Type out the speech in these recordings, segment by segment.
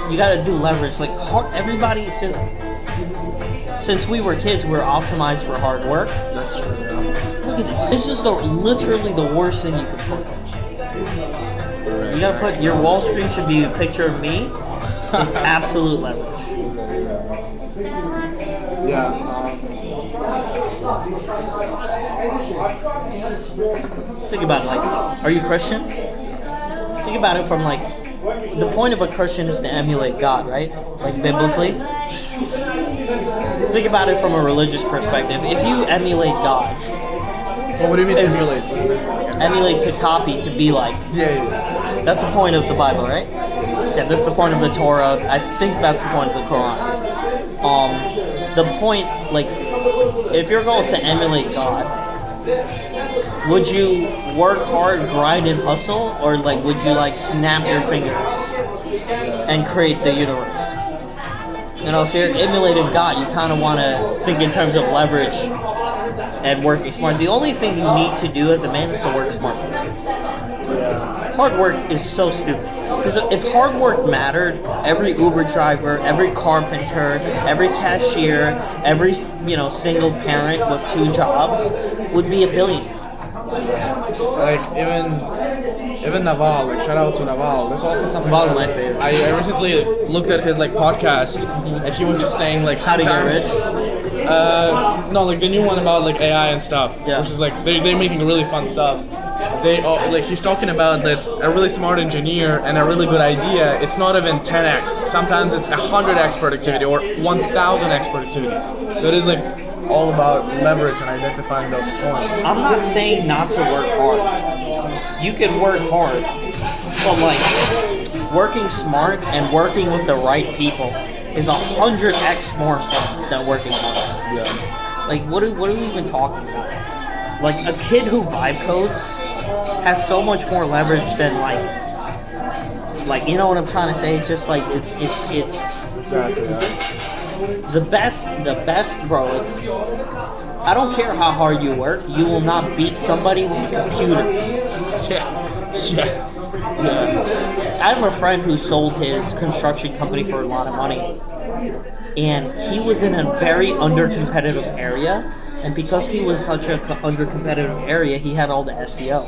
You gotta do leverage. Like everybody, since we were kids, we're optimized for hard work. That's true. Look at this. This is literally the worst thing you can put. You gotta put your wall screen should be a picture of me. This is absolute leverage. Yeah. Think about it. Like, are you Christian? Think about it from like, the point of a Christian is to emulate God, right? Like biblically. Think about it from a religious perspective. If you emulate God, Well, what do you mean emulate? emulate to copy, to be like. Yeah. That's the point of the Bible, right? Yeah, that's the point of the Torah. I think that's the point of the Quran. The point, like, if your goal is to emulate God, would you work hard, grind, and hustle, or like would you like snap your fingers and create the universe? You know, if you're emulating God, you kind of want to think in terms of leverage and working smart. The only thing you need to do as a man is to work smart. Hard work is so stupid. Because if hard work mattered, every Uber driver, every carpenter, every cashier, every single parent with 2 jobs would be a billionaire. Like even Naval, like shout out to Naval. There's also something. Naval's my favorite. I recently looked at his like podcast, and he was just saying like How to sometimes. get rich? No, like the new one about like AI and stuff, Yeah. which is like they're making really fun stuff. Like he's talking about that a really smart engineer and a really good idea. It's not even 10x. Sometimes it's 100x productivity or 1000x productivity. So it is like all about leverage and identifying those points. I'm not saying not to work hard. You can work hard, but like working smart and working with the right people is 100x more fun than working hard. Yeah. Like what are we even talking about? Like a kid who vibe codes has so much more leverage than like you know what I'm trying to say? It's just like it's Exactly. Yeah. the best, bro. Like, I don't care how hard you work, you will not beat somebody with a computer. Yeah. I have a friend who sold his construction company for a lot of money, and he was in a very under-competitive area, and because he was such a under-competitive area, he had all the SEO.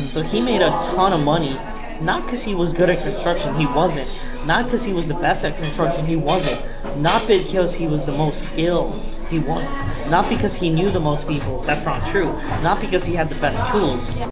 So he made a ton of money, not because he was good at construction, he wasn't. Not because he was the best at construction, he wasn't. Not because he was the most skilled, he wasn't. Not because he knew the most people, that's not true. Not because he had the best tools.